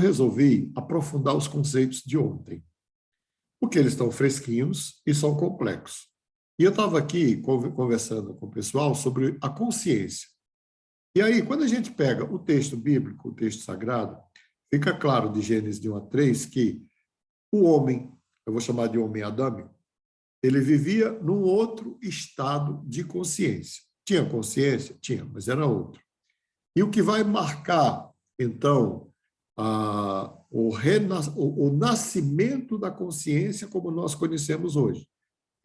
resolvi aprofundar os conceitos de ontem, porque eles estão fresquinhos e são complexos. E eu estava aqui conversando com o pessoal sobre a consciência. E aí, quando a gente pega o texto bíblico, o texto sagrado, fica claro de Gênesis de 1 a 3 que o homem, eu vou chamar de homem adâmico, ele vivia num outro estado de consciência. Tinha consciência? Tinha, mas era outro. E o que vai marcar, então, o nascimento da consciência como nós conhecemos hoje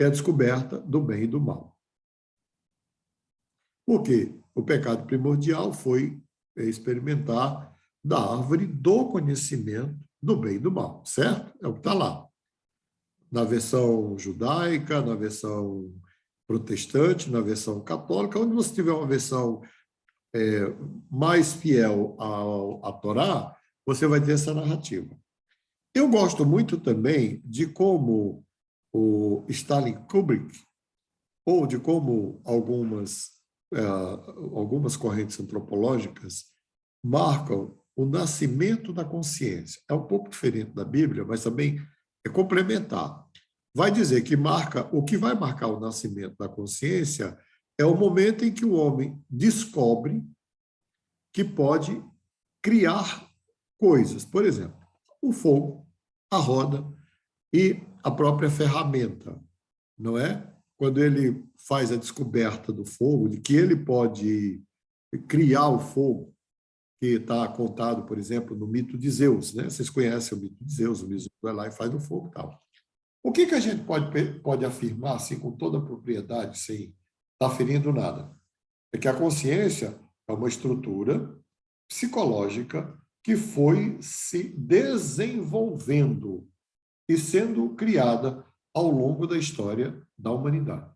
é a descoberta do bem e do mal. Porque o pecado primordial foi experimentar da árvore do conhecimento do bem e do mal, certo? É o que está lá. Na versão judaica, na versão protestante, na versão católica, onde você tiver uma versão mais fiel à Torá, você vai ter essa narrativa. Eu gosto muito também de como o Stanley Kubrick, ou de como algumas correntes antropológicas marcam o nascimento da consciência. É um pouco diferente da Bíblia, mas também é complementar. Vai dizer que o que vai marcar o nascimento da consciência é o momento em que o homem descobre que pode criar coisas. Por exemplo, o fogo, a roda e a própria ferramenta, não é? Quando ele faz a descoberta do fogo, de que ele pode criar o fogo, que está contado, por exemplo, no mito de Zeus, né? Vocês conhecem o mito de Zeus, o Zeus vai lá e faz o fogo e tal. O que a gente pode afirmar, assim, com toda a propriedade, sem estar ferindo nada? É que a consciência é uma estrutura psicológica que foi se desenvolvendo e sendo criada ao longo da história da humanidade.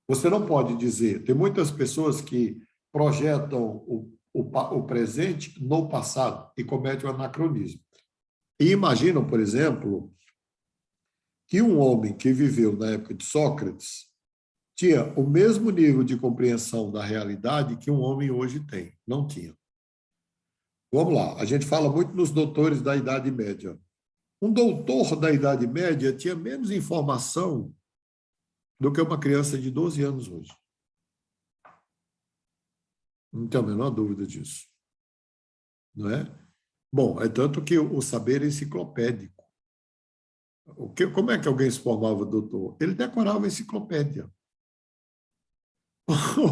Você não pode dizer, tem muitas pessoas que projetam o presente no passado e cometem o anacronismo. E imaginam, por exemplo, que um homem que viveu na época de Sócrates tinha o mesmo nível de compreensão da realidade que um homem hoje tem. Não tinha. Vamos lá, a gente fala muito nos doutores da Idade Média. Um doutor da Idade Média tinha menos informação do que uma criança de 12 anos hoje. Não tenho a menor dúvida disso. Não é? Bom, é tanto que o saber é enciclopédico. Como é que alguém se formava doutor? Ele decorava a enciclopédia.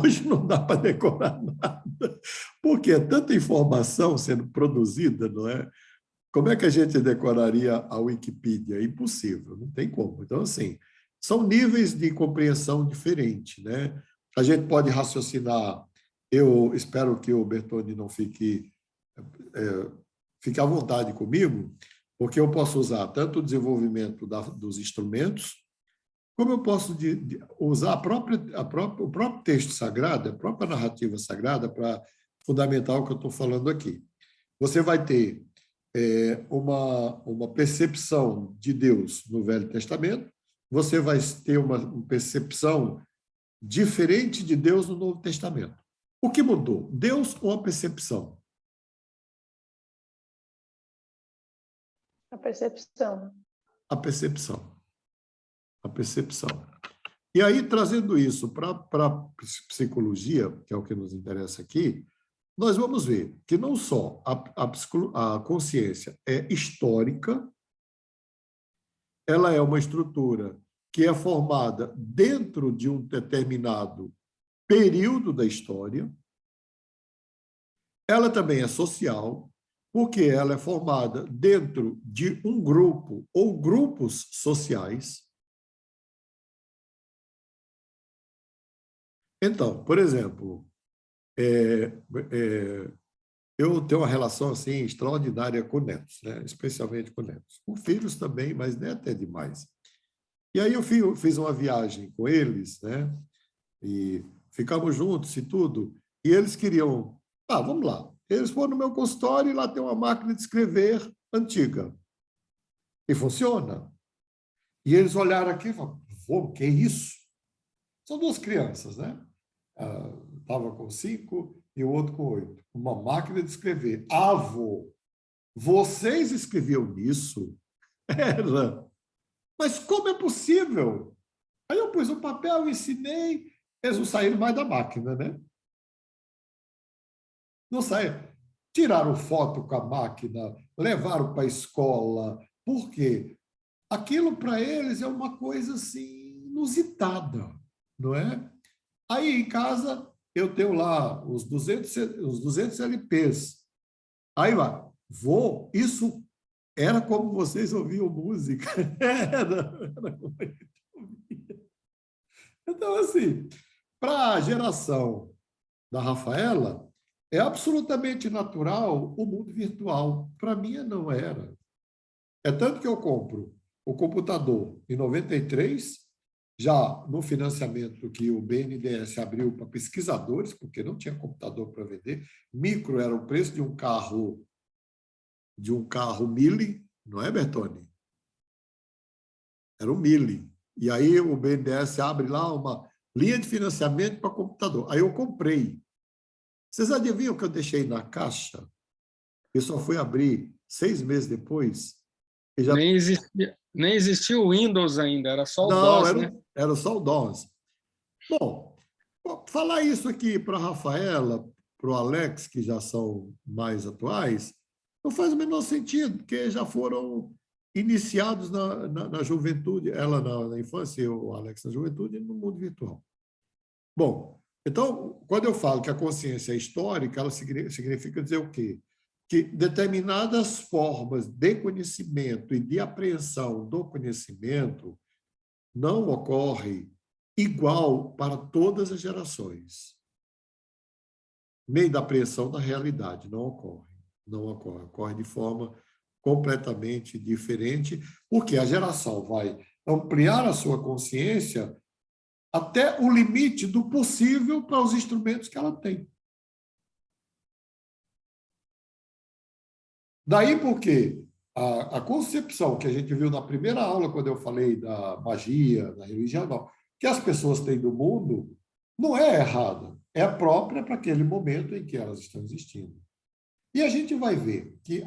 Hoje não dá para decorar nada, porque é tanta informação sendo produzida, não é? Como é que a gente decoraria a Wikipedia? É impossível, não tem como. Então, assim, são níveis de compreensão diferentes, né? A gente pode raciocinar, eu espero que o Bertoni não fique à vontade comigo, porque eu posso usar tanto o desenvolvimento dos instrumentos, como eu posso usar o próprio texto sagrado, a própria narrativa sagrada para fundamentar o que eu estou falando aqui. Você vai ter uma percepção de Deus no Velho Testamento, você vai ter uma percepção diferente de Deus no Novo Testamento. O que mudou? Deus ou a percepção? A percepção. A percepção. A percepção. E aí, trazendo isso para a psicologia, que é o que nos interessa aqui, nós vamos ver que não só a consciência é histórica, ela é uma estrutura que é formada dentro de um determinado período da história, ela também é social, porque ela é formada dentro de um grupo ou grupos sociais. Então, por exemplo, eu tenho uma relação assim extraordinária com netos, né? Especialmente com netos. Com filhos também, mas neto é demais. E aí eu fiz uma viagem com eles, né? E ficamos juntos e tudo. E eles queriam, vamos lá. Eles foram no meu consultório e lá tem uma máquina de escrever antiga. E funciona. E eles olharam aqui e falaram, o que é isso? São duas crianças, né? Estava com 5 e o outro com 8. Uma máquina de escrever. Avô. vocês escreviam nisso? Era. Mas como é possível? Aí eu pus o papel, ensinei, eles não saíram mais da máquina, né? Não saíram. Tiraram foto com a máquina, levaram para a escola. Por quê? Aquilo para eles é uma coisa assim inusitada, não é? Aí em casa eu tenho lá os 200 LPs. Aí lá, isso era como vocês ouviam música. Era como a gente ouvia. Então, assim, para a geração da Rafaela, é absolutamente natural o mundo virtual. Para mim, não era. É tanto que eu compro o computador em 93, já no financiamento que o BNDES abriu para pesquisadores, porque não tinha computador para vender. Micro era o preço de um carro Mille, não é, Bertone? Era um Mille. E aí o BNDES abre lá uma linha de financiamento para computador. Aí eu comprei. Vocês adivinham que eu deixei na caixa? Eu só fui abrir 6 meses depois. E já... Nem existia o Windows ainda, era só o Não, DOS, né? era só o DOS. Bom, falar isso aqui para a Rafaela, para o Alex, que já são mais atuais, não faz o menor sentido, porque já foram iniciados na juventude, ela na infância e o Alex na juventude, no mundo virtual. Bom, então, quando eu falo que a consciência é histórica, ela significa dizer o quê? Que determinadas formas de conhecimento e de apreensão do conhecimento não ocorrem igual para todas as gerações. Nem da apreensão da realidade, não ocorre. Não ocorre. Ocorre de forma completamente diferente, porque a geração vai ampliar a sua consciência até o limite do possível para os instrumentos que ela tem. Daí porque a concepção que a gente viu na primeira aula, quando eu falei da magia, da religião, não, que as pessoas têm do mundo, não é errada, é própria para aquele momento em que elas estão existindo. E a gente vai ver que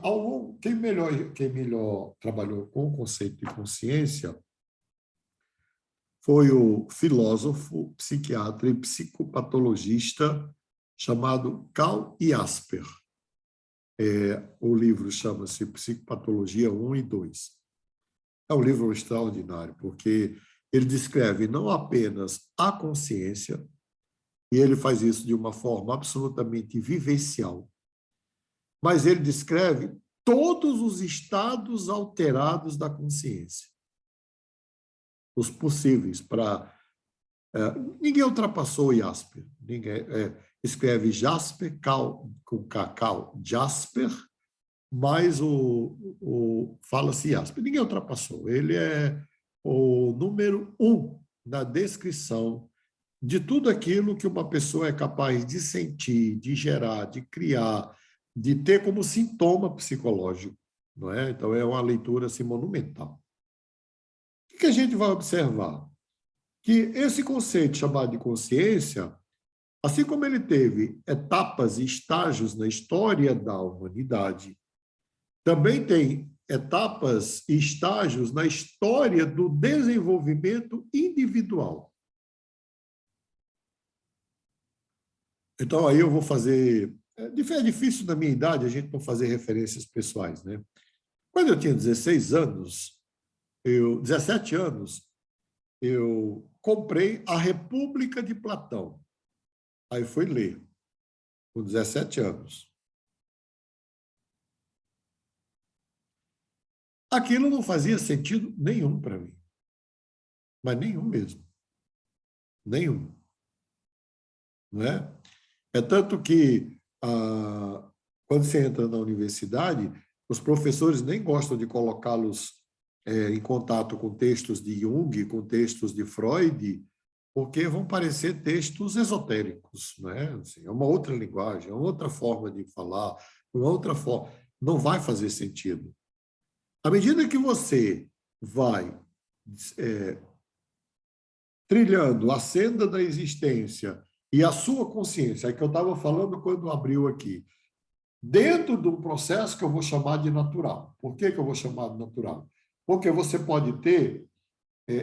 quem melhor trabalhou com o conceito de consciência foi o filósofo, psiquiatra e psicopatologista chamado Karl Jasper. O livro chama-se Psicopatologia 1 e 2. É um livro extraordinário, porque ele descreve não apenas a consciência, e ele faz isso de uma forma absolutamente vivencial, mas ele descreve todos os estados alterados da consciência, os possíveis para... ninguém ultrapassou Jasper. Ninguém, escreve Jasper, com cacau, Jasper, mas fala-se Jasper. Ninguém ultrapassou. Ele é o número 1 na descrição de tudo aquilo que uma pessoa é capaz de sentir, de gerar, de criar, de ter como sintoma psicológico, não é? Então, é uma leitura assim, monumental. O que a gente vai observar? Que esse conceito chamado de consciência, assim como ele teve etapas e estágios na história da humanidade, também tem etapas e estágios na história do desenvolvimento individual. Então, aí eu vou fazer... É difícil na minha idade a gente não fazer referências pessoais, né? Quando eu tinha 17 anos, eu comprei A República de Platão. Aí fui ler, com 17 anos. Aquilo não fazia sentido nenhum para mim. Mas nenhum mesmo. Nenhum. Não é? É tanto que, quando você entra na universidade, os professores nem gostam de colocá-los em contato com textos de Jung, com textos de Freud, porque vão parecer textos esotéricos, né? Assim, é uma outra linguagem, é uma outra forma de falar, uma outra forma. Não vai fazer sentido. À medida que você vai trilhando a senda da existência e a sua consciência, é que eu estava falando quando abriu aqui, dentro de um processo que eu vou chamar de natural. Por que eu vou chamar de natural? Porque você pode ter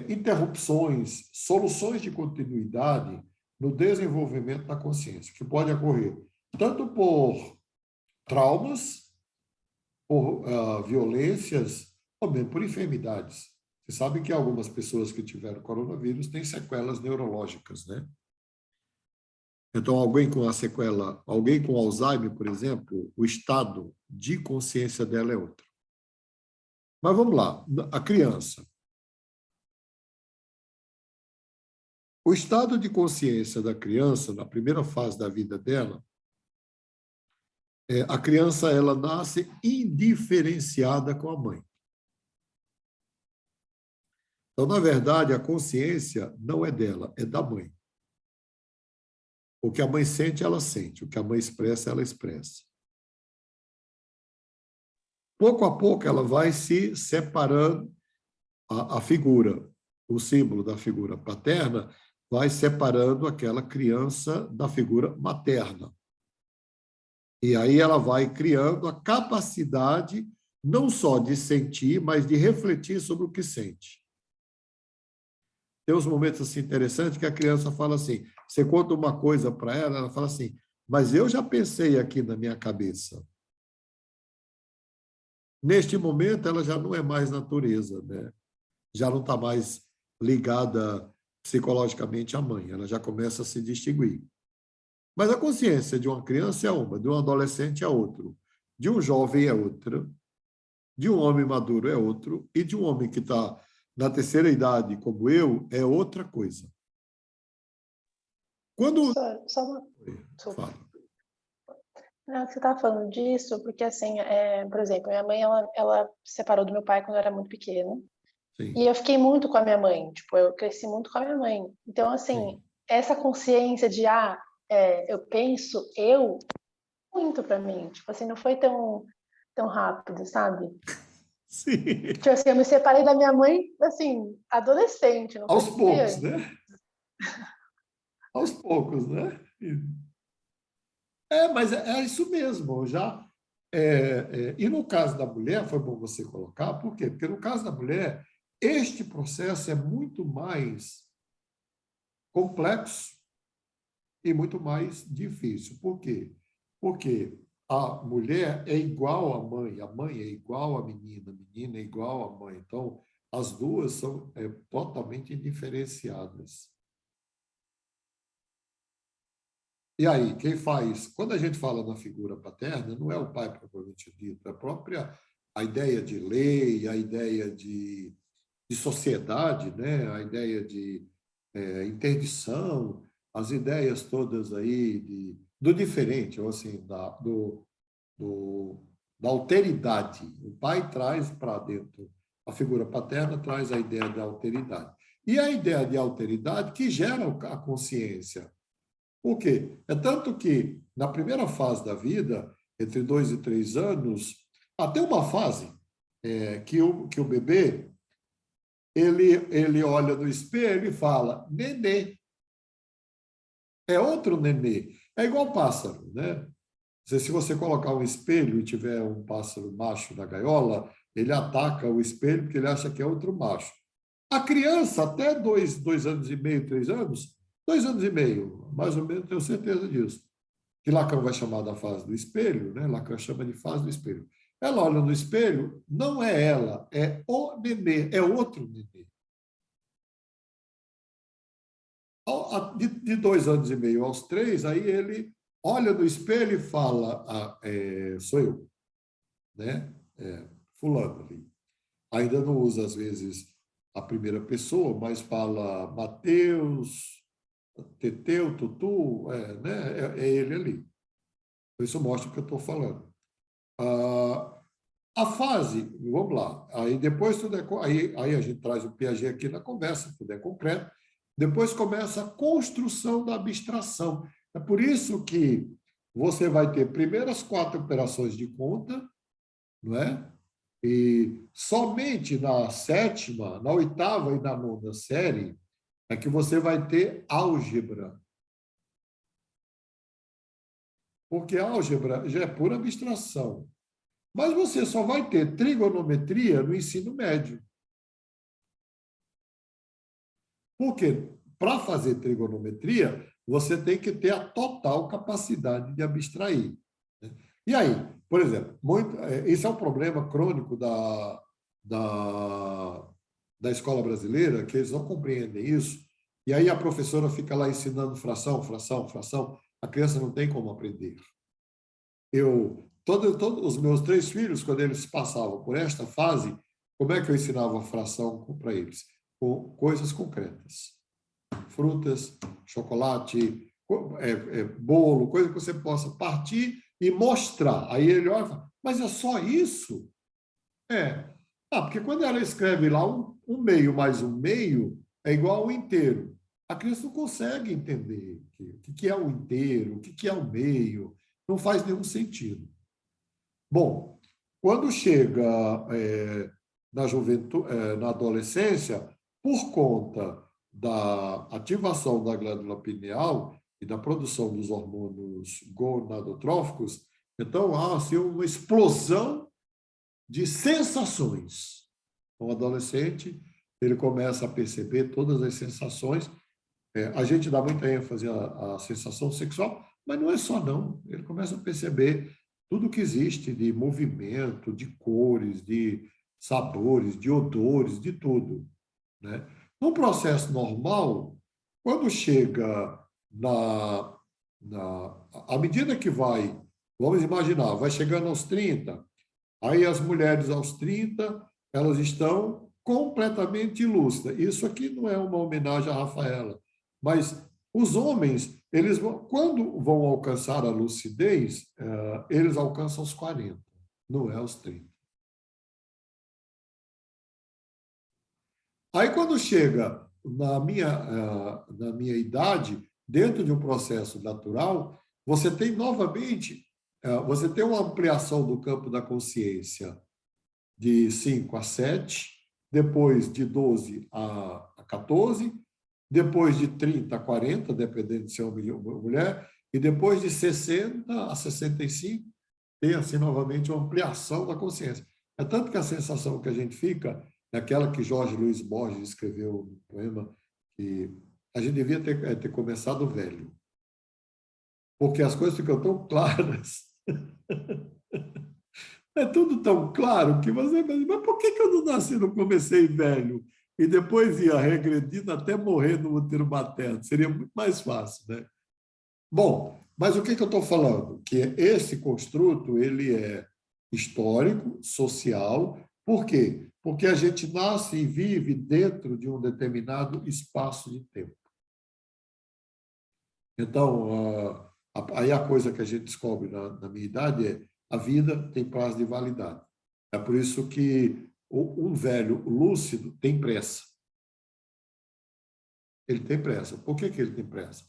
interrupções, soluções de continuidade no desenvolvimento da consciência, que pode ocorrer tanto por traumas, por violências, ou mesmo por enfermidades. Você sabe que algumas pessoas que tiveram coronavírus têm sequelas neurológicas, né? Então, alguém com a sequela, alguém com Alzheimer, por exemplo, o estado de consciência dela é outro. Mas vamos lá, a criança. O estado de consciência da criança, na primeira fase da vida dela, a criança ela nasce indiferenciada com a mãe. Então, na verdade, a consciência não é dela, é da mãe. O que a mãe sente, ela sente. O que a mãe expressa, ela expressa. Pouco a pouco, ela vai se separando a figura, o símbolo da figura paterna, vai separando aquela criança da figura materna. E aí ela vai criando a capacidade não só de sentir, mas de refletir sobre o que sente. Tem uns momentos assim interessantes que a criança fala assim, você conta uma coisa para ela, ela fala assim, mas eu já pensei aqui na minha cabeça. Neste momento, ela já não é mais natureza, né? Já não está mais ligada psicologicamente à mãe, ela já começa a se distinguir. Mas a consciência de uma criança é uma, de um adolescente é outro, de um jovem é outra, de um homem maduro é outro, e de um homem que está na terceira idade, como eu, é outra coisa. Quando... Só uma... Fala. Não, você estava falando disso porque, assim, por exemplo, minha mãe, ela se separou do meu pai quando eu era muito pequena. Sim. E eu fiquei muito com a minha mãe. Tipo, eu cresci muito com a minha mãe. Então, assim, Sim. essa consciência de, eu penso, muito para mim. Tipo assim, não foi tão rápido, sabe? Sim. Tipo assim, eu me separei da minha mãe, assim, adolescente. Não Aos foi poucos, né? Aos poucos, né? Mas é isso mesmo. E no caso da mulher, foi bom você colocar, por quê? Porque no caso da mulher, este processo é muito mais complexo e muito mais difícil. Por quê? Porque a mulher é igual à mãe, a mãe é igual à menina, a menina é igual à mãe. Então, as duas são totalmente diferenciadas. E aí, quem faz? Quando a gente fala na figura paterna, não é o pai propriamente dito, é a ideia de lei, a ideia de sociedade, né? A ideia de interdição, as ideias todas aí do diferente, ou assim, da alteridade. O pai traz para dentro, a figura paterna traz a ideia de alteridade. E a ideia de alteridade que gera a consciência. Por quê? É tanto que, na primeira fase da vida, entre 2 e 3 anos, até uma fase que o bebê ele olha no espelho e fala, nenê. É outro nenê. É igual pássaro, né? Se você colocar um espelho e tiver um pássaro macho na gaiola, ele ataca o espelho porque ele acha que é outro macho. A criança, até 2 anos e meio, 3 anos, 2 anos e meio, mais ou menos, tenho certeza disso, que Lacan vai chamar da fase do espelho, né? Lacan chama de fase do espelho. Ela olha no espelho, não é ela, é o nenê, é outro nenê. De 2 anos e meio aos 3, aí ele olha no espelho e fala, sou eu, né? Fulano ali. Ainda não usa, às vezes, a primeira pessoa, mas fala Mateus, Teteu, Tutu, né? É ele ali. Isso mostra o que eu estou falando. A fase, vamos lá, aí depois tudo aí a gente traz o Piaget aqui na conversa, tudo é concreto, depois começa a construção da abstração. É por isso que você vai ter primeiro as 4 operações de conta, não é? E somente na 7ª, na 8ª e na 9ª série é que você vai ter álgebra. porque álgebra já é pura abstração. Mas você só vai ter trigonometria no ensino médio. Porque, para fazer trigonometria, você tem que ter a total capacidade de abstrair. E aí, por exemplo, esse é um problema crônico da escola brasileira, que eles não compreendem isso, e aí a professora fica lá ensinando fração, fração, fração, a criança não tem como aprender. Todos os meus 3 filhos, quando eles passavam por esta fase, como é que eu ensinava a fração para eles? Com coisas concretas. Frutas, chocolate, bolo, coisa que você possa partir e mostrar. Aí ele olha e fala, mas é só isso? Porque quando ela escreve lá um meio mais um meio, é igual ao inteiro. A criança não consegue entender o que é o inteiro, o que é o meio, não faz nenhum sentido. Bom, quando chega na juventude, na adolescência, por conta da ativação da glândula pineal e da produção dos hormônios gonadotróficos, então há assim, uma explosão de sensações. O adolescente, ele começa a perceber todas as sensações. A gente dá muita ênfase à sensação sexual, mas não é só não. Ele começa a perceber tudo que existe de movimento, de cores, de sabores, de odores, de tudo, né? No processo normal, quando chega à medida que vai, vamos imaginar, vai chegando aos 30, aí as mulheres aos 30, elas estão completamente lúcidas. Isso aqui não é uma homenagem à Rafaela, mas os homens, quando vão alcançar a lucidez, eles alcançam os 40, não é aos 30. Aí, quando chega na minha idade, dentro de um processo natural, você tem novamente, você tem uma ampliação do campo da consciência de 5 a 7, depois de 12 a 14, depois de 30 a 40, dependendo de ser homem ou mulher, e depois de 60 a 65, tem assim novamente uma ampliação da consciência. É tanto que a sensação que a gente fica é aquela que Jorge Luiz Borges escreveu no poema, que a gente devia ter começado velho, porque as coisas ficam tão claras. É tudo tão claro que você pensa, mas por que eu não nasci, não comecei velho? E depois ia regredindo até morrer no útero materno. Seria muito mais fácil, né? Bom, mas o que eu estou falando? Que esse construto ele é histórico, social. Por quê? Porque a gente nasce e vive dentro de um determinado espaço de tempo. Então, aí a coisa que a gente descobre na minha idade é a vida tem prazo de validade. É por isso que um velho lúcido tem pressa. Ele tem pressa. Por que ele tem pressa?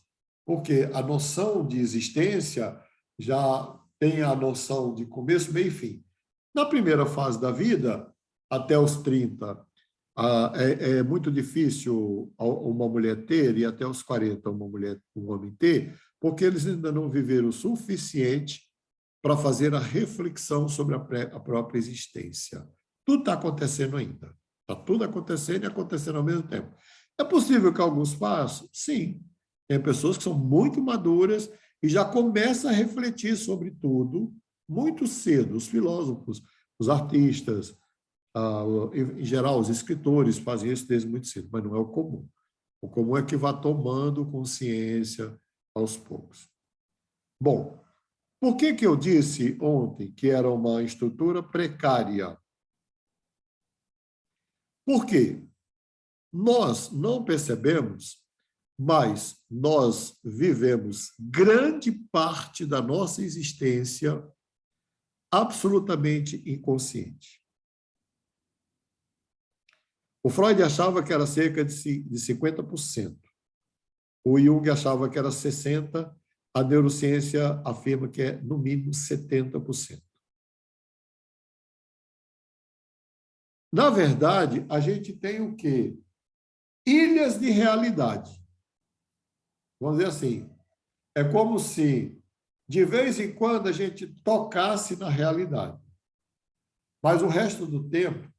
Porque a noção de existência já tem a noção de começo, meio e fim. Na primeira fase da vida, até os 30, é muito difícil uma mulher ter, e até os 40 um homem ter, porque eles ainda não viveram o suficiente para fazer a reflexão sobre a própria existência. Tudo está acontecendo ainda. Está tudo acontecendo e acontecendo ao mesmo tempo. É possível que alguns façam? Sim. Tem pessoas que são muito maduras e já começam a refletir sobre tudo muito cedo. Os filósofos, os artistas, em geral, os escritores fazem isso desde muito cedo, mas não é o comum. O comum é que vá tomando consciência aos poucos. Bom, por que eu disse ontem que era uma estrutura precária? Por quê? Nós não percebemos, mas nós vivemos grande parte da nossa existência absolutamente inconsciente. O Freud achava que era cerca de 50%. O Jung achava que era 60%. A neurociência afirma que é, no mínimo, 70%. Na verdade, a gente tem o quê? Ilhas de realidade. Vamos dizer assim, é como se de vez em quando a gente tocasse na realidade. Mas o resto do tempo,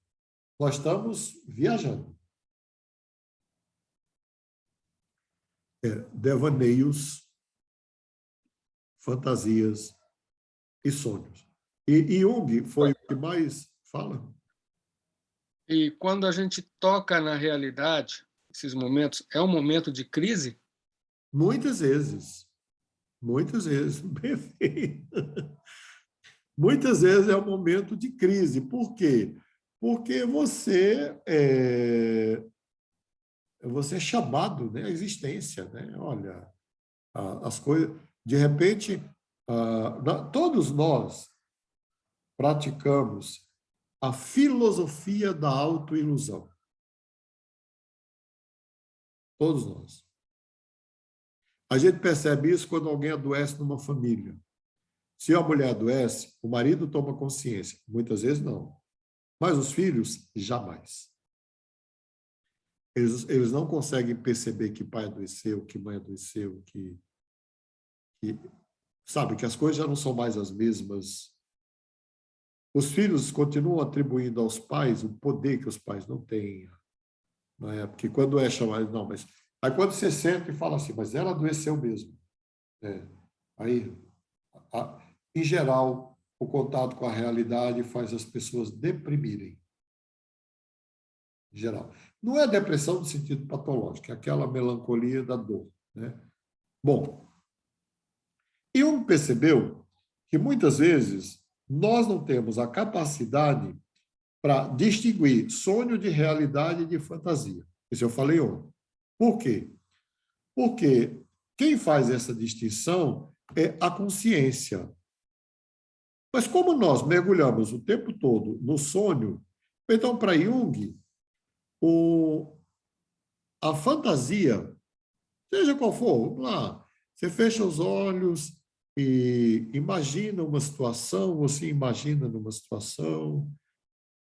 nós estamos viajando. Devaneios, fantasias e sonhos. E Jung foi o que mais fala. E quando a gente toca na realidade, esses momentos, é um momento de crise? Muitas vezes, perfeito. Muitas vezes é um momento de crise. Por quê? Porque você é chamado, né, à existência, né? Olha, as coisas, de repente, todos nós praticamos a filosofia da autoilusão. Todos nós. A gente percebe isso quando alguém adoece numa família. Se a mulher adoece, o marido toma consciência. Muitas vezes não. Mas os filhos, jamais. Eles não conseguem perceber que pai adoeceu, que mãe adoeceu, sabe, que as coisas já não são mais as mesmas. Os filhos continuam atribuindo aos pais o poder que os pais não têm. Não é? Porque quando é chamado, não, mas... Aí quando você senta e fala assim, mas ela adoeceu mesmo. Aí, em geral, o contato com a realidade faz as pessoas deprimirem. Em geral. Não é depressão no sentido patológico, é aquela melancolia da dor, né? Bom, Jung percebeu que muitas vezes nós não temos a capacidade para distinguir sonho de realidade e de fantasia. Isso eu falei ontem. Por quê? Porque quem faz essa distinção é a consciência. Mas como nós mergulhamos o tempo todo no sonho, então, para Jung, a fantasia, seja qual for, vamos lá, você fecha os olhos e imagina uma situação, você imagina numa situação,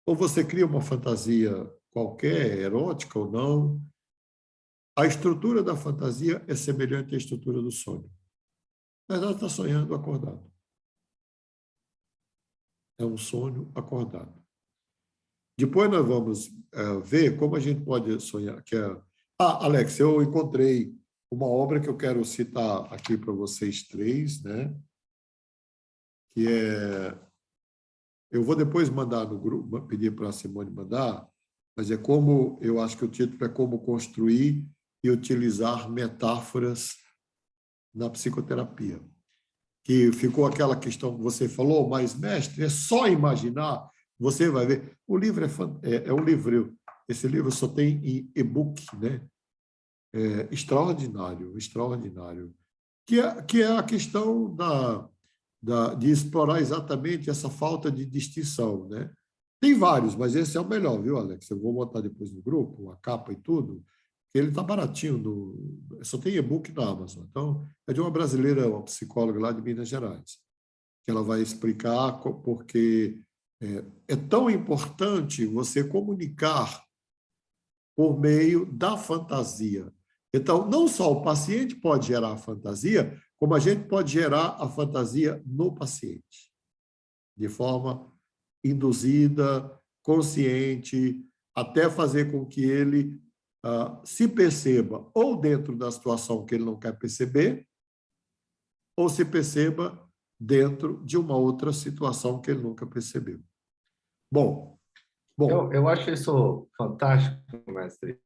ou você cria uma fantasia qualquer, erótica ou não, a estrutura da fantasia é semelhante à estrutura do sonho. Mas ela está sonhando acordado. É um sonho acordado. Depois nós vamos ver como a gente pode sonhar. Alex, eu encontrei uma obra que eu quero citar aqui para vocês três, né? Que eu vou depois mandar no grupo, pedir para a Simone mandar, mas eu acho que o título é Como Construir e Utilizar Metáforas na Psicoterapia. Que ficou aquela questão que você falou, mas, mestre, é só imaginar, você vai ver. O livro é um livro, esse livro só tem em e-book, né? Extraordinário, extraordinário. Que é a questão de explorar exatamente essa falta de distinção, né? Tem vários, mas esse é o melhor, viu, Alex? Eu vou botar depois no grupo, a capa e tudo. Ele está baratinho, só tem e-book na Amazon. Então, é de uma brasileira, uma psicóloga lá de Minas Gerais, que ela vai explicar porque é tão importante você comunicar por meio da fantasia. Então, não só o paciente pode gerar a fantasia, como a gente pode gerar a fantasia no paciente, de forma induzida, consciente, até fazer com que ele se perceba ou dentro da situação que ele não quer perceber, ou se perceba dentro de uma outra situação que ele nunca percebeu. Bom. Eu acho isso fantástico, mestre.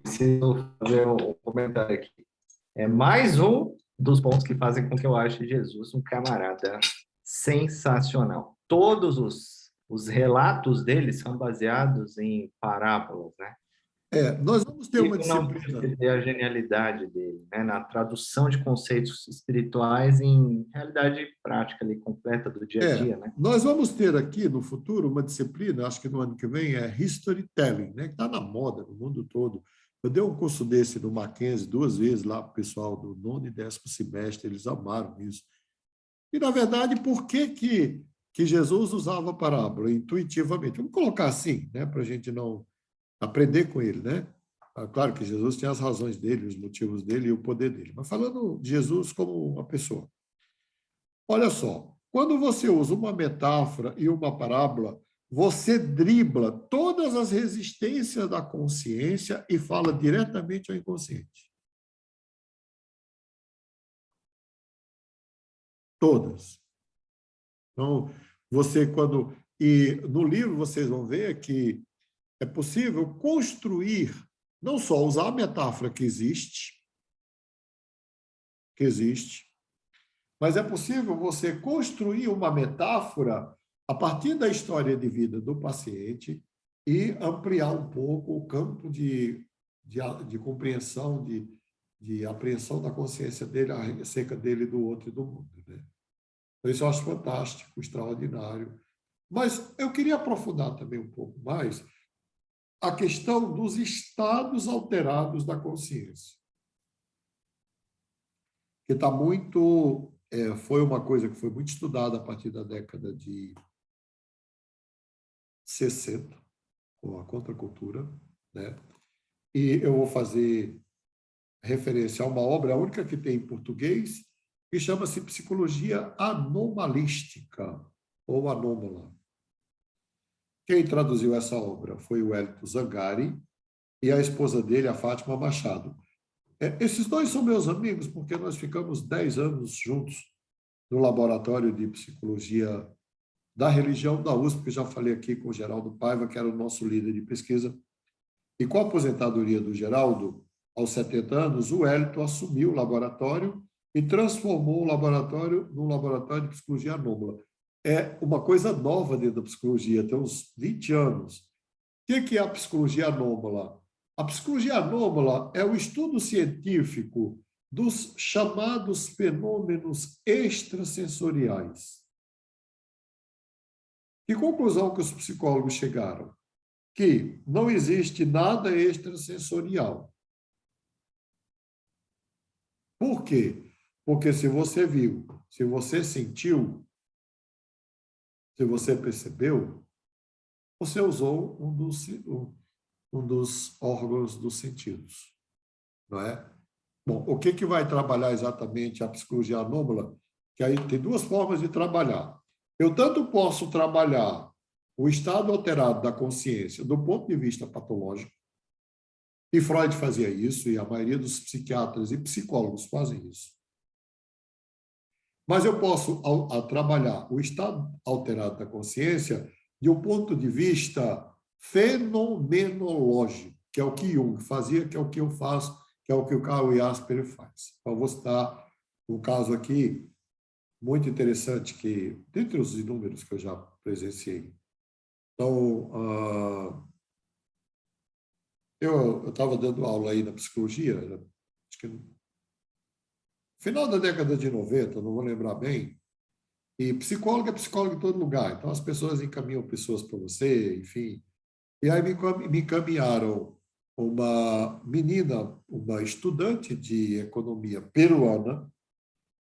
Preciso fazer um comentário aqui. É mais um dos pontos que fazem com que eu ache Jesus um camarada sensacional. Todos os relatos dele são baseados em parábolas, né? Nós vamos ter uma disciplina. Não perceber a genialidade dele, né? Na tradução de conceitos espirituais em realidade prática ali, completa do dia a dia, né? Nós vamos ter aqui no futuro uma disciplina, acho que no ano que vem, é Historytelling, né? Que está na moda no mundo todo. Eu dei um curso desse no Mackenzie 2 vezes lá para o pessoal do 9º e 10º semestre, eles amaram isso. E, na verdade, por que Jesus usava a parábola intuitivamente? Vamos colocar assim, né? Para a gente não aprender com ele, né? Claro que Jesus tem as razões dele, os motivos dele e o poder dele, mas falando de Jesus como uma pessoa. Olha só, quando você usa uma metáfora e uma parábola, você dribla todas as resistências da consciência e fala diretamente ao inconsciente. Todas. Então, você quando... E no livro vocês vão ver que é possível construir, não só usar a metáfora que existe, mas é possível você construir uma metáfora a partir da história de vida do paciente e ampliar um pouco o campo de compreensão, de apreensão da consciência dele acerca dele, do outro e do mundo. Né? Então, isso eu acho fantástico, extraordinário. Mas eu queria aprofundar também um pouco mais a questão dos estados alterados da consciência, que está muito... foi uma coisa que foi muito estudada a partir da década de 60, com a contracultura, né? E eu vou fazer referência a uma obra, a única que tem em português, que chama-se Psicologia Anomalística, ou Anômala. Quem traduziu essa obra foi o Hélito Zangari e a esposa dele, a Fátima Machado. Esses dois são meus amigos, porque nós ficamos 10 anos juntos no laboratório de psicologia da religião da USP, que já falei aqui com o Geraldo Paiva, que era o nosso líder de pesquisa. E com a aposentadoria do Geraldo, aos 70 anos, o Hélito assumiu o laboratório e transformou o laboratório num laboratório de psicologia anômala. É uma coisa nova dentro da psicologia, tem uns 20 anos. O que é a psicologia anômala? A psicologia anômala é o estudo científico dos chamados fenômenos extrasensoriais. Que conclusão que os psicólogos chegaram? Que não existe nada extrasensorial. Por quê? Porque se você viu, se você sentiu, se você percebeu, você usou um dos órgãos dos sentidos, não é? Bom, o que vai trabalhar exatamente a psicologia anômala? Que aí tem duas formas de trabalhar. Eu tanto posso trabalhar o estado alterado da consciência do ponto de vista patológico, e Freud fazia isso, e a maioria dos psiquiatras e psicólogos fazem isso. Mas eu posso trabalhar o estado alterado da consciência de um ponto de vista fenomenológico, que é o que Jung fazia, que é o que eu faço, que é o que o Karl Jasper faz. Então, vou citar um caso aqui muito interessante, que, dentre os inúmeros que eu já presenciei. Então, eu estava dando aula aí na psicologia, acho que no final da década de 90, não vou lembrar bem, e psicólogo é psicólogo em todo lugar, então as pessoas encaminham pessoas para você, enfim. E aí me encaminharam uma menina, uma estudante de economia peruana,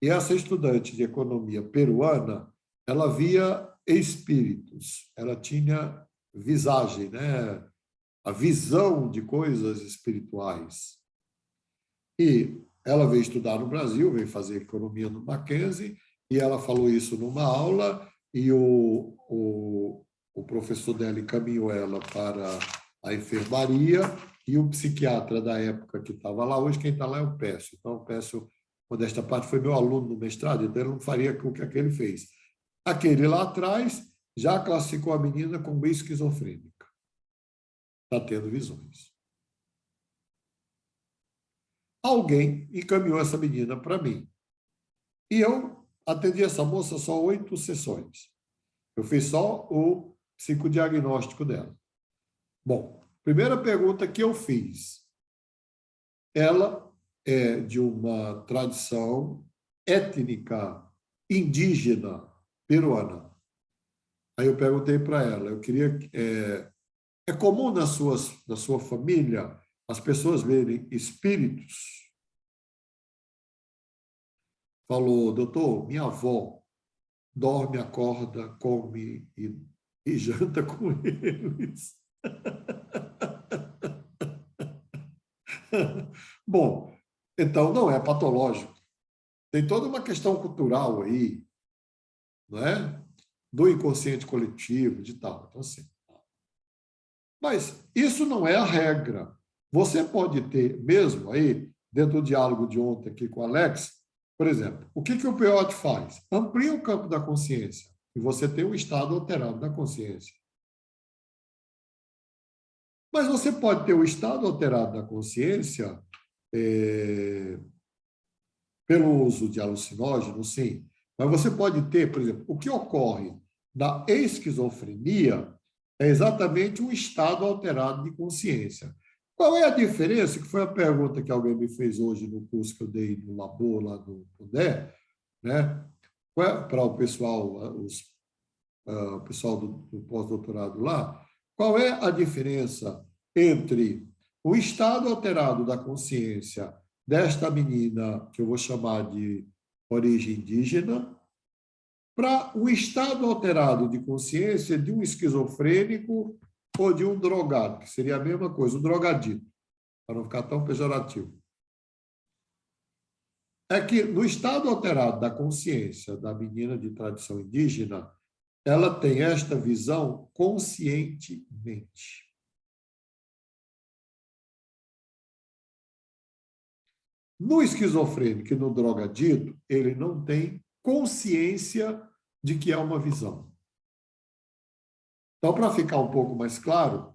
e essa estudante de economia peruana, ela via espíritos, ela tinha visagem, né? A visão de coisas espirituais. E ela veio estudar no Brasil, veio fazer economia no Mackenzie, e ela falou isso numa aula, e o professor dela encaminhou ela para a enfermaria, e o psiquiatra da época que estava lá, hoje quem está lá é o Pécio. Então, o Pécio, modesta parte, foi meu aluno no mestrado, então ele não faria o que aquele fez. Aquele lá atrás já classificou a menina como esquizofrênica. Está tendo visões. Alguém encaminhou essa menina para mim. E eu atendi essa moça só 8 sessões. Eu fiz só o psicodiagnóstico dela. Bom, primeira pergunta que eu fiz. Ela é de uma tradição étnica indígena peruana. Aí eu perguntei para ela, eu queria... É comum na sua família as pessoas verem espíritos? Falou, doutor, minha avó dorme, acorda, come e janta com eles. Bom, então não é patológico. Tem toda uma questão cultural aí, não é? Do inconsciente coletivo, de tal. Então, assim. Mas isso não é a regra. Você pode ter, mesmo aí, dentro do diálogo de ontem aqui com o Alex, por exemplo, o que o peyote faz? Amplia o campo da consciência e você tem um estado alterado da consciência. Mas você pode ter o estado alterado da consciência pelo uso de alucinógeno, sim. Mas você pode ter, por exemplo, o que ocorre na esquizofrenia é exatamente um estado alterado de consciência. Qual é a diferença? Que foi a pergunta que alguém me fez hoje no curso que eu dei no labor lá do PUDE, né? Para o pessoal, o pessoal do pós-doutorado lá. Qual é a diferença entre o estado alterado da consciência desta menina, que eu vou chamar de origem indígena, para o estado alterado de consciência de um esquizofrênico ou de um drogado, que seria a mesma coisa, um drogadito, para não ficar tão pejorativo. É que no estado alterado da consciência da menina de tradição indígena, ela tem esta visão conscientemente. No esquizofrênico e no drogadito, ele não tem consciência de que é uma visão. Então, para ficar um pouco mais claro,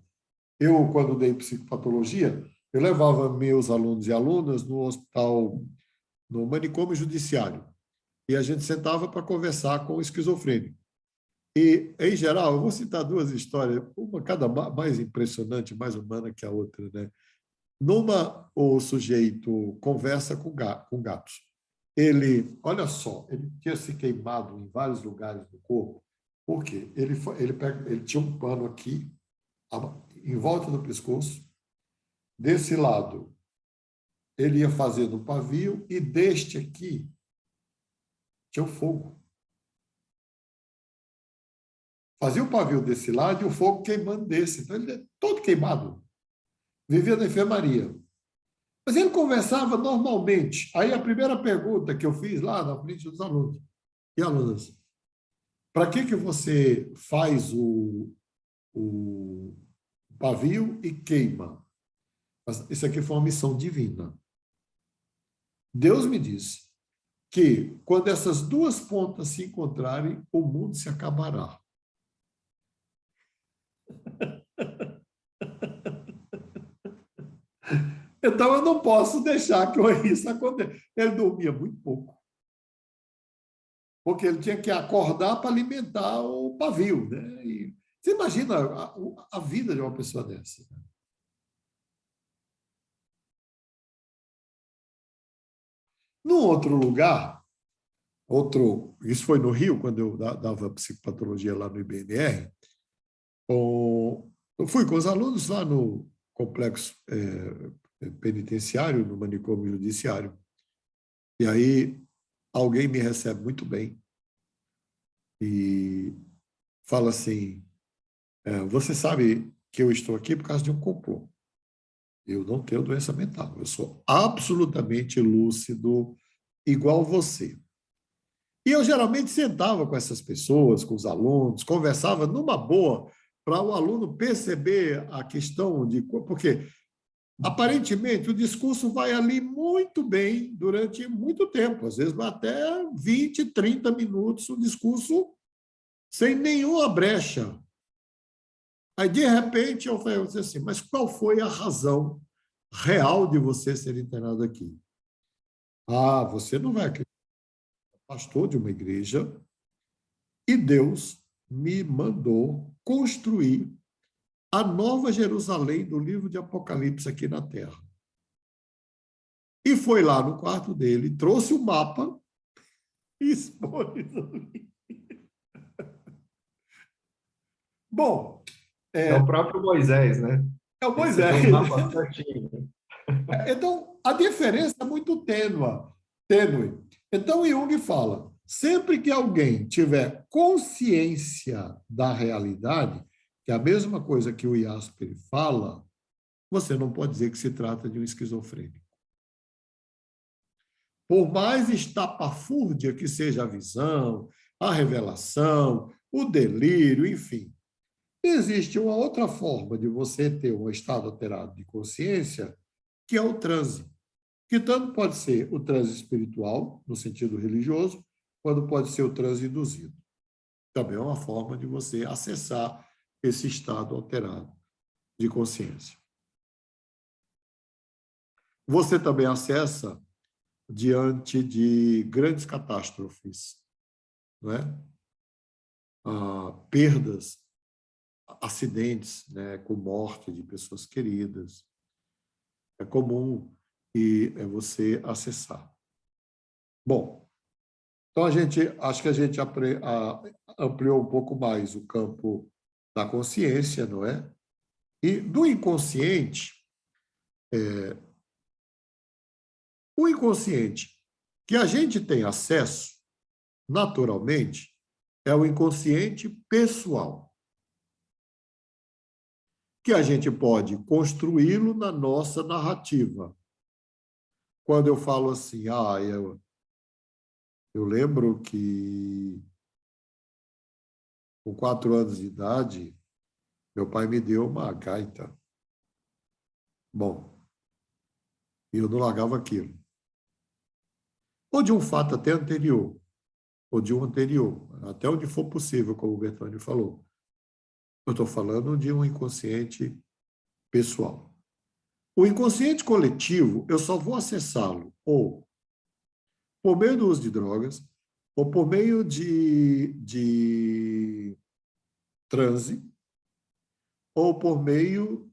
eu, quando dei psicopatologia, eu levava meus alunos e alunas no hospital, no manicômio judiciário, e a gente sentava para conversar com o esquizofrênico. E, em geral, eu vou citar duas histórias, uma cada mais impressionante, mais humana que a outra, né? Numa, o sujeito conversa com gatos. Ele, olha só, ele tinha se queimado em vários lugares do corpo. Por quê? Ele tinha um pano aqui, em volta do pescoço. Desse lado, ele ia fazendo um pavio, e deste aqui tinha o fogo. Fazia o pavio desse lado e o fogo queimando desse. Então, ele é todo queimado. Vivia na enfermaria. Mas ele conversava normalmente. Aí a primeira pergunta que eu fiz lá na frente dos alunos e alunas: para que você faz o pavio e queima? Isso aqui foi uma missão divina. Deus me disse que quando essas duas pontas se encontrarem, o mundo se acabará. Então, eu não posso deixar que isso aconteça. Ele dormia muito pouco, porque ele tinha que acordar para alimentar o pavio, né? E você imagina a vida de uma pessoa dessa. Num outro lugar, isso foi no Rio, quando eu dava psicopatologia lá no IBNR, eu fui com os alunos lá no complexo penitenciário, no manicômio judiciário. E aí alguém me recebe muito bem e fala assim: você sabe que eu estou aqui por causa de um complô. Eu não tenho doença mental, eu sou absolutamente lúcido, igual você. E eu geralmente sentava com essas pessoas, com os alunos, conversava numa boa, para o aluno perceber a questão de... Porque, aparentemente, o discurso vai ali muito bem durante muito tempo, às vezes até 20, 30 minutos, o discurso sem nenhuma brecha. Aí, de repente, eu falei assim: mas qual foi a razão real de você ser internado aqui? Ah, você não vai acreditar. Pastor de uma igreja, e Deus me mandou construir a Nova Jerusalém do livro de Apocalipse aqui na Terra. E foi lá no quarto dele, trouxe o mapa e expôs. Bom, É o próprio Moisés, né? é o Moisés. Esse é o mapa certinho. Então, a diferença é muito tênue. Então, Jung fala: sempre que alguém tiver consciência da realidade, que é a mesma coisa que o Jasper fala, você não pode dizer que se trata de um esquizofrênico. Por mais estapafúrdia que seja a visão, a revelação, o delírio, enfim, existe uma outra forma de você ter um estado alterado de consciência, que é o transe, que tanto pode ser o transe espiritual, no sentido religioso, quanto pode ser o transe induzido. Também é uma forma de você acessar esse estado alterado de consciência. Você também acessa diante de grandes catástrofes, não é? Perdas, acidentes, né, com morte de pessoas queridas. É comum e é você acessar. Bom, então acho que a gente ampliou um pouco mais o campo da consciência, não é? E do inconsciente, o inconsciente que a gente tem acesso naturalmente é o inconsciente pessoal, que a gente pode construí-lo na nossa narrativa. Quando eu falo assim, eu lembro que com 4 anos de idade, meu pai me deu uma gaita. Bom, e eu não largava aquilo. Ou de um fato até anterior, ou de um anterior, até onde for possível, como o Bertone falou. Eu estou falando de um inconsciente pessoal. O inconsciente coletivo, eu só vou acessá-lo ou por meio do uso de drogas, ou por meio de transe, ou por meio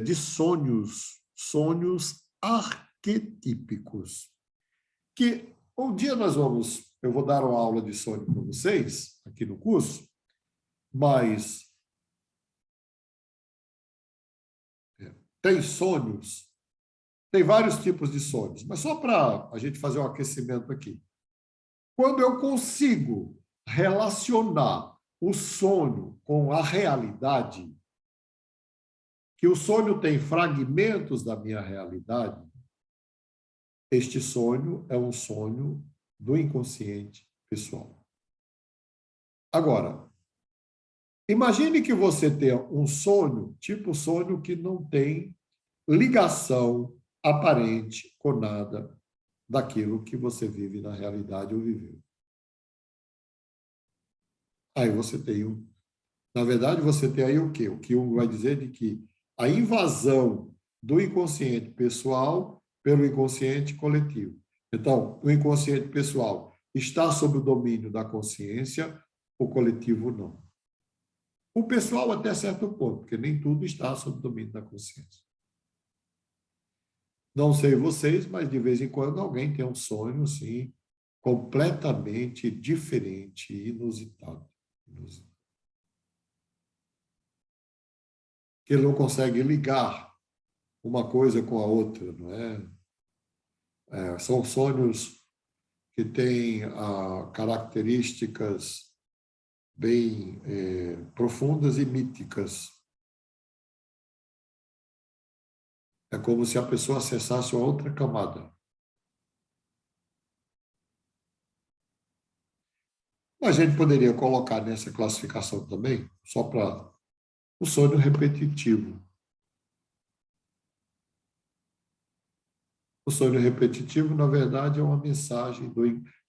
de sonhos arquetípicos. Que um dia eu vou dar uma aula de sonho para vocês, aqui no curso, mas tem sonhos, tem vários tipos de sonhos, mas só para a gente fazer um aquecimento aqui. Quando eu consigo relacionar o sonho com a realidade, que o sonho tem fragmentos da minha realidade, este sonho é um sonho do inconsciente pessoal. Agora, imagine que você tenha um sonho, tipo sonho que não tem ligação aparente com nada daquilo que você vive na realidade ou viveu. Aí você tem na verdade, você tem aí o quê? O que vai dizer de que a invasão do inconsciente pessoal pelo inconsciente coletivo. Então, o inconsciente pessoal está sob o domínio da consciência, o coletivo não. O pessoal até certo ponto, porque nem tudo está sob o domínio da consciência. Não sei vocês, mas de vez em quando alguém tem um sonho assim, completamente diferente, inusitado. Que ele não consegue ligar uma coisa com a outra, não é? São sonhos que têm características bem profundas e míticas. É como se a pessoa acessasse uma outra camada. A gente poderia colocar nessa classificação também, só para o sonho repetitivo. O sonho repetitivo, na verdade, é uma mensagem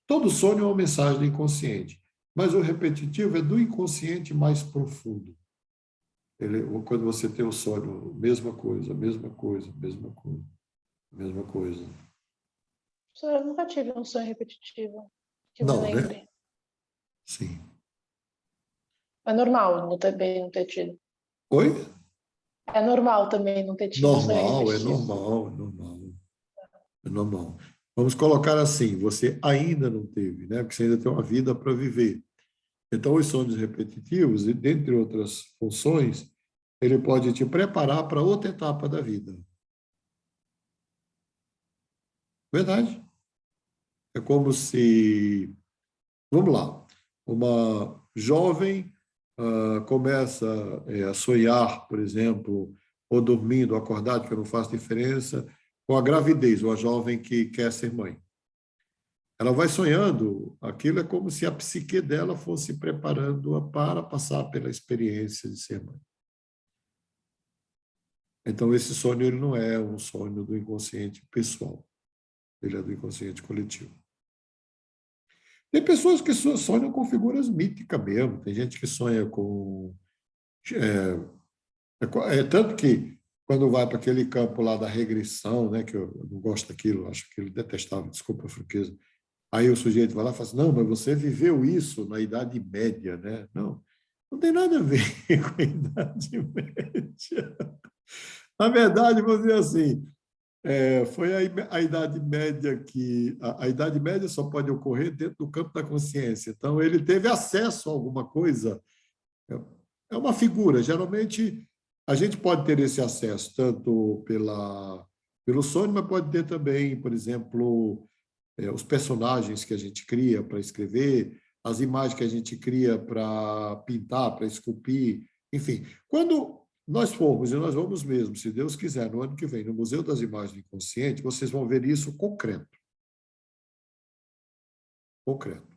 todo sonho é uma mensagem do inconsciente, mas o repetitivo é do inconsciente mais profundo. Quando você tem o sonho, mesma coisa, mesma coisa, mesma coisa, mesma coisa. Eu nunca tive um sonho repetitivo, que eu me Não, lembre. né? Sim. É normal não ter tido. Oi? É normal também não ter tido um sonho Normal, é repetitivo. normal, é normal. É normal. Vamos colocar assim, você ainda não teve, né? Porque você ainda tem uma vida para viver. Então, os sonhos repetitivos, e dentre outras funções, ele pode te preparar para outra etapa da vida. Verdade. É como se, vamos lá, uma jovem começa a sonhar, por exemplo, ou dormindo, ou acordado, que não faz diferença, com a gravidez, ou a jovem que quer ser mãe. Ela vai sonhando, aquilo é como se a psique dela fosse preparando-a para passar pela experiência de ser mãe. Então, esse sonho ele não é um sonho do inconsciente pessoal, ele é do inconsciente coletivo. Tem pessoas que sonham com figuras míticas mesmo, tem gente que sonha com... tanto que, quando vai para aquele campo lá da regressão, né, que eu não gosto daquilo, acho que ele detestava, desculpa a franqueza, aí o sujeito vai lá e fala assim, não, mas você viveu isso na Idade Média, né? Não, não tem nada a ver com a Idade Média. Na verdade, vou dizer assim, foi a Idade Média que... A Idade Média só pode ocorrer dentro do campo da consciência. Então, ele teve acesso a alguma coisa. É uma figura. Geralmente, a gente pode ter esse acesso tanto pelo sonho, mas pode ter também, por exemplo, os personagens que a gente cria para escrever, as imagens que a gente cria para pintar, para esculpir, enfim. Quando nós formos, e nós vamos mesmo, se Deus quiser, no ano que vem, no Museu das Imagens do Inconsciente, vocês vão ver isso concreto. Concreto.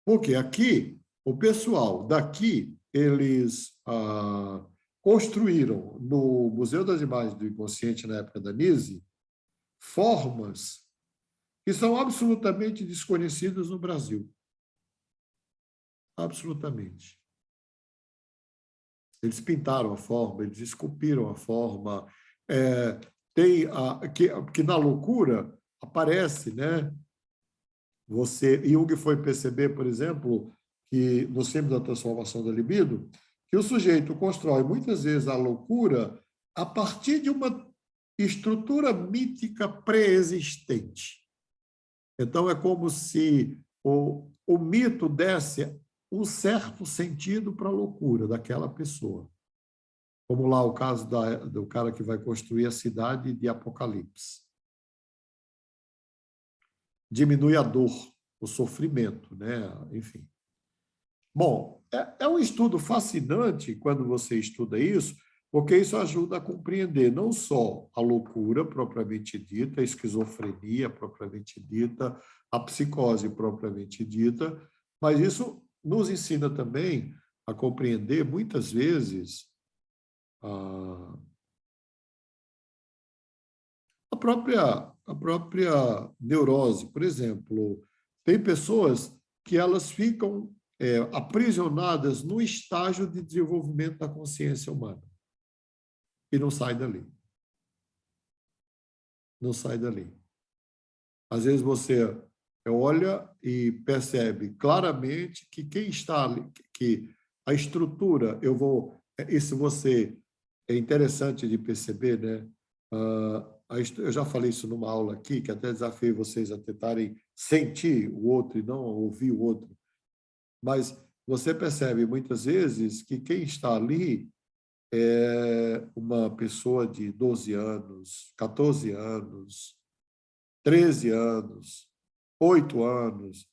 Porque aqui, o pessoal daqui, eles construíram no Museu das Imagens do Inconsciente, na época da Nise, formas que são absolutamente desconhecidas no Brasil. Absolutamente. Eles pintaram a forma, eles esculpiram a forma. Que na loucura aparece, né? Jung foi perceber, por exemplo, que no símbolo da transformação da libido, que o sujeito constrói muitas vezes a loucura a partir de uma estrutura mítica pré-existente. Então, é como se o mito desse um certo sentido para a loucura daquela pessoa. Como lá o caso do cara que vai construir a cidade de Apocalipse. Diminui a dor, o sofrimento, né? Enfim. Bom, é um estudo fascinante quando você estuda isso, porque isso ajuda a compreender não só a loucura propriamente dita, a esquizofrenia propriamente dita, a psicose propriamente dita, mas isso nos ensina também a compreender, muitas vezes, a própria neurose. Por exemplo, tem pessoas que elas ficam aprisionadas no estágio de desenvolvimento da consciência humana e não sai dali. Não sai dali. Às vezes você olha e percebe claramente que quem está ali, que a estrutura, isso você é interessante de perceber, né? Eu já falei isso numa aula aqui, que até desafiei vocês a tentarem sentir o outro e não ouvir o outro. Mas você percebe muitas vezes que quem está ali é uma pessoa de 12 anos, 14 anos, 13 anos, 8 anos.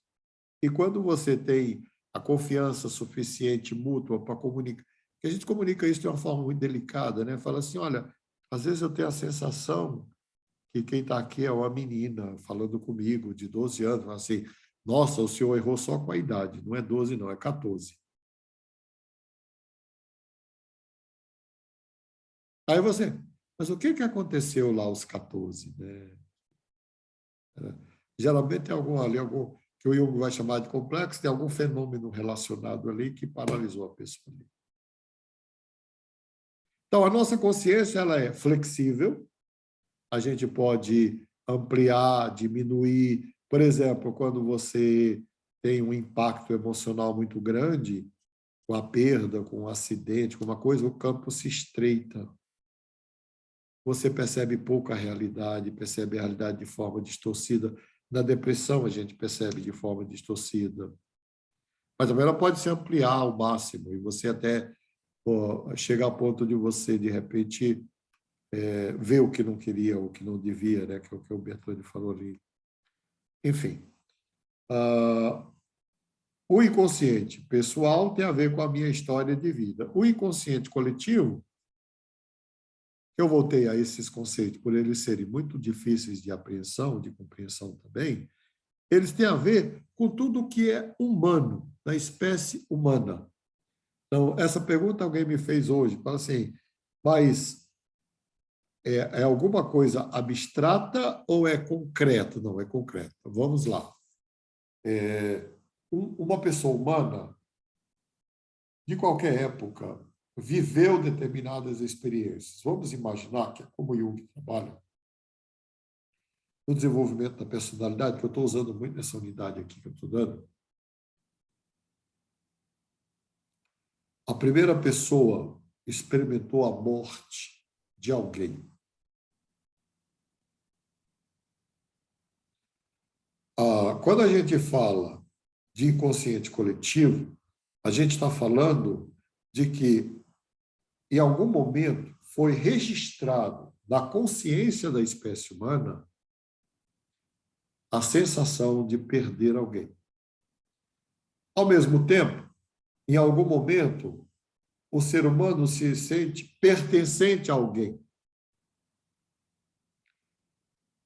E quando você tem a confiança suficiente mútua para comunicar, que a gente comunica isso de uma forma muito delicada, né? Fala assim, olha, às vezes eu tenho a sensação que quem está aqui é uma menina falando comigo de 12 anos, fala assim, nossa, o senhor errou só com a idade, não é 12 não, é 14. Aí você, mas o que aconteceu lá aos 14? Né? Geralmente tem algum que o Jung vai chamar de complexo, tem algum fenômeno relacionado ali que paralisou a pessoa. Então, a nossa consciência ela é flexível, a gente pode ampliar, diminuir. Por exemplo, quando você tem um impacto emocional muito grande, com a perda, com um acidente, com uma coisa, o campo se estreita. Você percebe pouca realidade, percebe a realidade de forma distorcida. Na depressão, a gente percebe de forma distorcida. Mas também ela pode se ampliar ao máximo, e você até chegar ao ponto de você, de repente, ver o que não queria, o que não devia, né? Que é o que o Bertone falou ali. Enfim. O inconsciente pessoal tem a ver com a minha história de vida. O inconsciente coletivo Eu voltei a esses conceitos por eles serem muito difíceis de apreensão, de compreensão também. Eles têm a ver com tudo que é humano, da espécie humana. Então, essa pergunta alguém me fez hoje, fala assim, mas é alguma coisa abstrata ou é concreta? Não, é concreta. Vamos lá. Uma pessoa humana, de qualquer época, viveu determinadas experiências. Vamos imaginar que é como Jung trabalha no desenvolvimento da personalidade, que eu estou usando muito nessa unidade aqui que eu estou dando. A primeira pessoa experimentou a morte de alguém. Quando a gente fala de inconsciente coletivo, a gente está falando de que, em algum momento, foi registrado na consciência da espécie humana a sensação de perder alguém. Ao mesmo tempo, em algum momento, o ser humano se sente pertencente a alguém.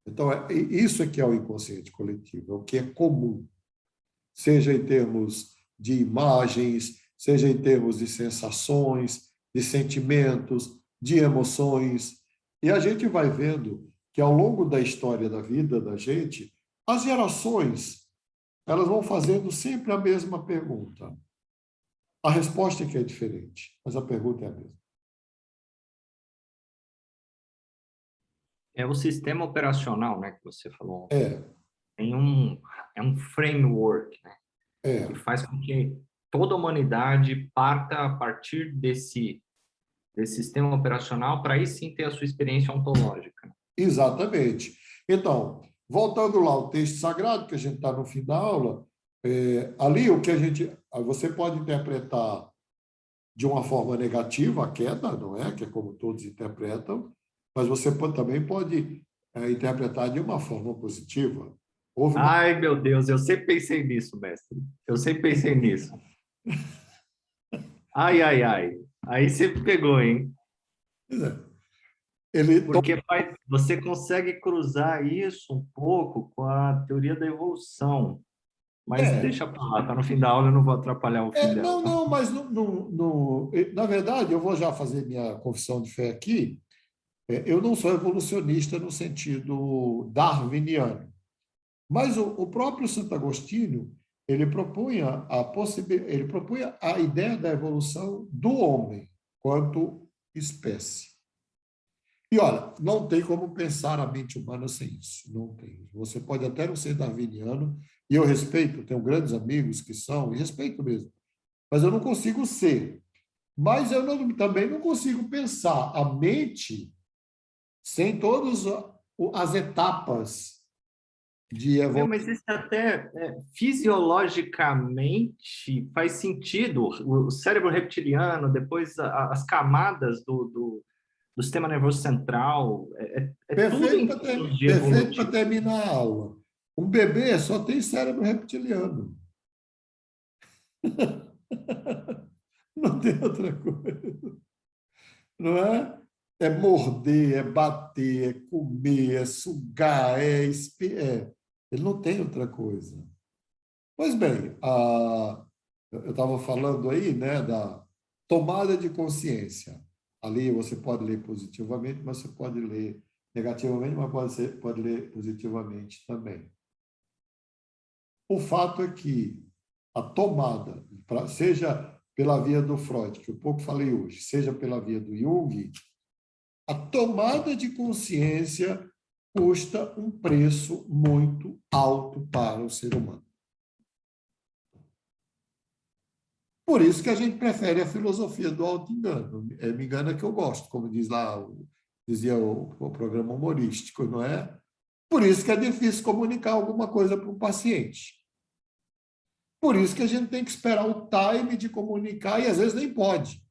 Então, isso é que é o inconsciente coletivo, é o que é comum, seja em termos de imagens, seja em termos de sensações, de sentimentos, de emoções. E a gente vai vendo que, ao longo da história da vida da gente, as gerações elas vão fazendo sempre a mesma pergunta. A resposta é que é diferente, mas a pergunta é a mesma. É o sistema operacional, né, que você falou. É um framework, né, que faz com que toda a humanidade parta a partir desse sistema operacional para aí sim ter a sua experiência ontológica. Exatamente. Então, voltando lá ao texto sagrado, que a gente está no fim da aula, ali o que você pode interpretar de uma forma negativa a queda, não é? Que é como todos interpretam, mas você também pode interpretar de uma forma positiva. Ai, meu Deus, eu sempre pensei nisso, mestre. Eu sempre pensei nisso. Ai, ai, ai. Aí você pegou, hein? Porque você consegue cruzar isso um pouco com a teoria da evolução. Mas deixa para lá, tá no fim da aula, eu não vou atrapalhar o fim dela. Não, mas na verdade, eu vou já fazer minha confissão de fé aqui. Eu não sou evolucionista no sentido darwiniano, mas o próprio Santo Agostinho ele propunha a ideia da evolução do homem quanto espécie. E olha, não tem como pensar a mente humana sem isso, não tem. Você pode até não ser darwiniano, e eu respeito, tenho grandes amigos que são, e respeito mesmo, mas eu não consigo ser. Mas eu também não consigo pensar a mente sem todas as etapas de evolução. Mas isso até fisiologicamente faz sentido. O cérebro reptiliano, depois as camadas do sistema nervoso central, Perfeito tudo para terminar a aula. Um bebê só tem cérebro reptiliano. Não tem outra coisa. Não é? É morder, é bater, é comer, é sugar, ele não tem outra coisa. Pois bem, eu estava falando aí, né, da tomada de consciência. Ali você pode ler positivamente, mas você pode ler negativamente, mas pode ler positivamente também. O fato é que a tomada, seja pela via do Freud, que eu pouco falei hoje, seja pela via do Jung, a tomada de consciência custa um preço muito alto para o ser humano. Por isso que a gente prefere a filosofia do auto-engano. Me engana que eu gosto, como dizia o programa humorístico, não é? Por isso que é difícil comunicar alguma coisa para um paciente. Por isso que a gente tem que esperar o time de comunicar e às vezes nem pode.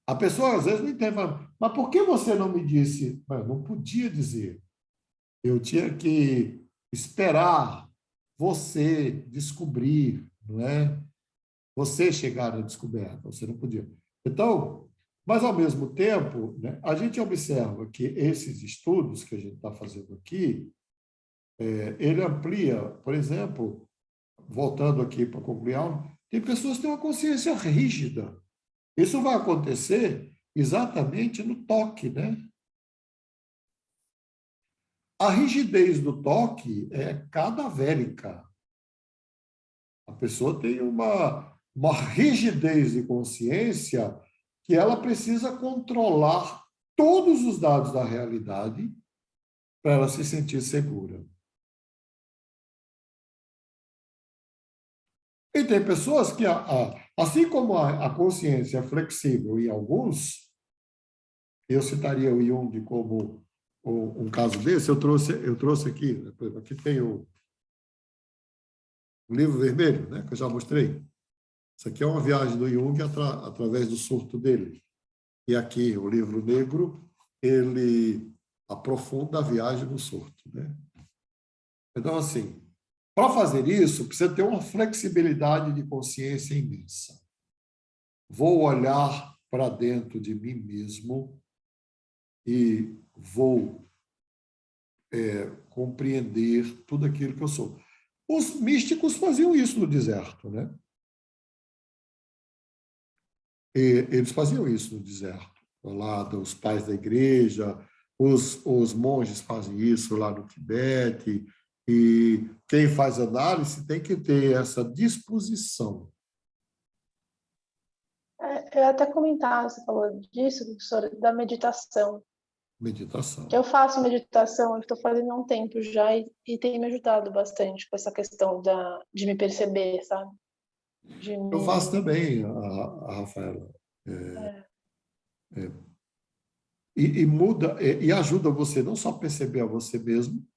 A pessoa às vezes não entende, mas por que você não me disse? Eu não podia dizer. Eu tinha que esperar você descobrir, não é? Você chegar à descoberta, você não podia. Então, Mas, ao mesmo tempo, né, a gente observa que esses estudos que a gente está fazendo aqui, ele amplia, por exemplo, voltando aqui para concluir algo, tem pessoas que têm uma consciência rígida. Isso vai acontecer exatamente no toque, né? A rigidez do toque é cadavérica. A pessoa tem uma rigidez de consciência que ela precisa controlar todos os dados da realidade para ela se sentir segura. E tem pessoas que, assim como a consciência é flexível em alguns, eu citaria o Jung como um caso desse, eu trouxe aqui, né, por exemplo, aqui tem o livro vermelho, né, que eu já mostrei. Isso aqui é uma viagem do Jung através do surto dele. E aqui, o livro negro, ele aprofunda a viagem no surto, né? Então, assim, para fazer isso, precisa ter uma flexibilidade de consciência imensa. Vou olhar para dentro de mim mesmo e vou compreender tudo aquilo que eu sou. Os místicos faziam isso no deserto, né? E eles faziam isso no deserto. Lá dos pais da igreja, os monges fazem isso lá no Tibete, e quem faz análise tem que ter essa disposição. Eu até comentava, você falou disso, professora, da meditação. Meditação. Eu faço meditação, eu estou fazendo há um tempo já e tem me ajudado bastante com essa questão de me perceber, sabe? Eu faço também, a Rafaela. E muda, e ajuda você não só a perceber a você mesmo,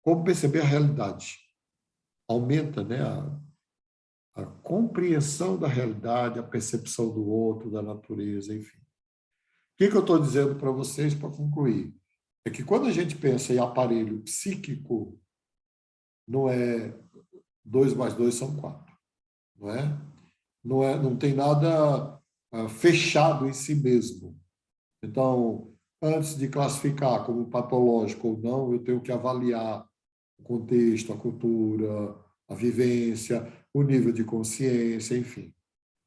como perceber a realidade. Aumenta, né, a compreensão da realidade, a percepção do outro, da natureza, enfim. O que eu estou dizendo para vocês, para concluir? É que quando a gente pensa em aparelho psíquico, não é 2 mais 2 são 4. Não é? Não tem nada fechado em si mesmo. Então, antes de classificar como patológico ou não, eu tenho que avaliar o contexto, a cultura, a vivência, o nível de consciência, enfim.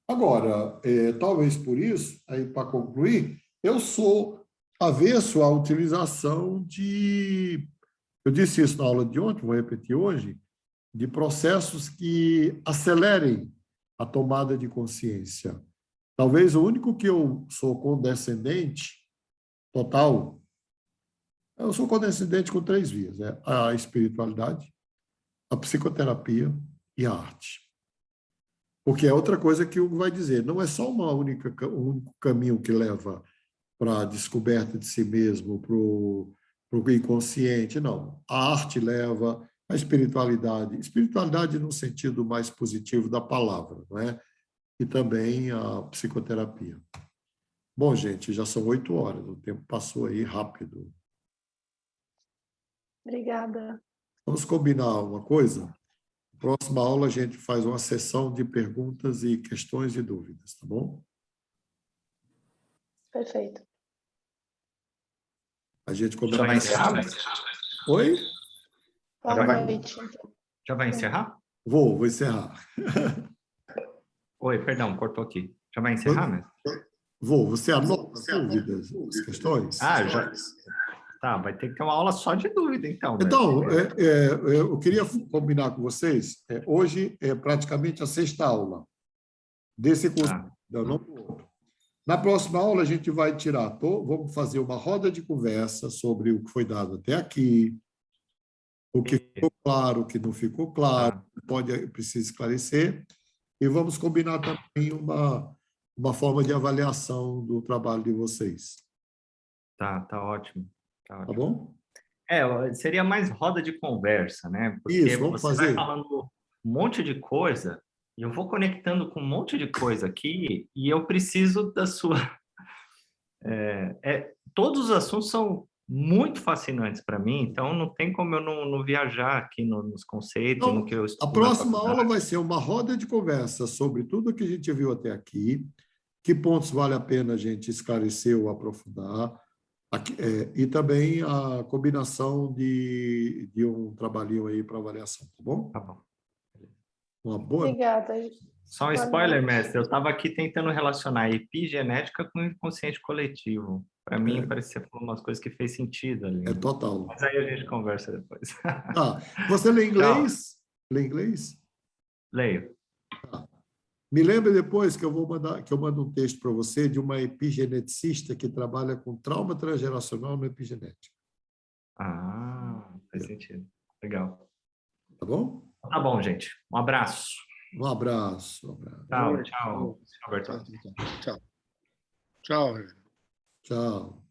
Agora, talvez por isso, aí para concluir, eu sou avesso à utilização de, eu disse isso na aula de ontem, vou repetir hoje, de processos que acelerem a tomada de consciência. Talvez o único que eu sou condescendente total, eu sou condescendente com 3 vias, né? A espiritualidade, a psicoterapia e a arte. Porque é outra coisa que o Hugo vai dizer, não é só um único caminho que leva para a descoberta de si mesmo, para o inconsciente, não. A arte leva, a espiritualidade no sentido mais positivo da palavra, não é? E também a psicoterapia. Bom, gente, já são 8 horas, o tempo passou aí rápido. Obrigada. Vamos combinar uma coisa? Próxima aula a gente faz uma sessão de perguntas e questões e dúvidas, tá bom? Perfeito. A gente Já começa. vai encerrar? Oi? Boa noite. Então. Já vai encerrar? Vou encerrar. Oi, perdão, cortou aqui. Já vai encerrar mesmo? Você anota dúvidas, as questões? Já. Tá, vai ter que ter uma aula só de dúvida, então. Então, eu queria combinar com vocês, hoje é praticamente a 6ª aula desse curso, não do outro. Na próxima aula, a gente vai vamos fazer uma roda de conversa sobre o que foi dado até aqui, o que ficou claro, o que não ficou claro, precisa esclarecer, e vamos combinar também uma forma de avaliação do trabalho de vocês. Tá ótimo. Tá bom? Seria mais roda de conversa, né? Porque Isso, vamos você fazer. vai falando um monte de coisa, e eu vou conectando com um monte de coisa aqui, e eu preciso da sua... todos os assuntos são muito fascinantes para mim, então não tem como eu não viajar aqui nos conceitos, Então, no que eu estudo. a próxima aula vai ser uma roda de conversa sobre tudo que a gente viu até aqui, que pontos vale a pena a gente esclarecer ou aprofundar, e também a combinação de um trabalhinho aí para avaliação, tá bom? Tá bom. Uma boa. Obrigada. Só um Boa spoiler, noite. mestre. Eu estava aqui tentando relacionar epigenética com inconsciente coletivo. Para mim, parecia umas coisas que fez sentido ali. É total. Mas aí a gente conversa depois. Tá. Você lê inglês? Lê inglês? Leio. Me lembre depois que eu mando um texto para você de uma epigeneticista que trabalha com trauma transgeracional no epigenética. Ah, faz sentido. Legal. Tá bom? Tá bom, gente. Um abraço. Um abraço. Um abraço. Tchau, tchau. Tchau. Tchau. Tchau.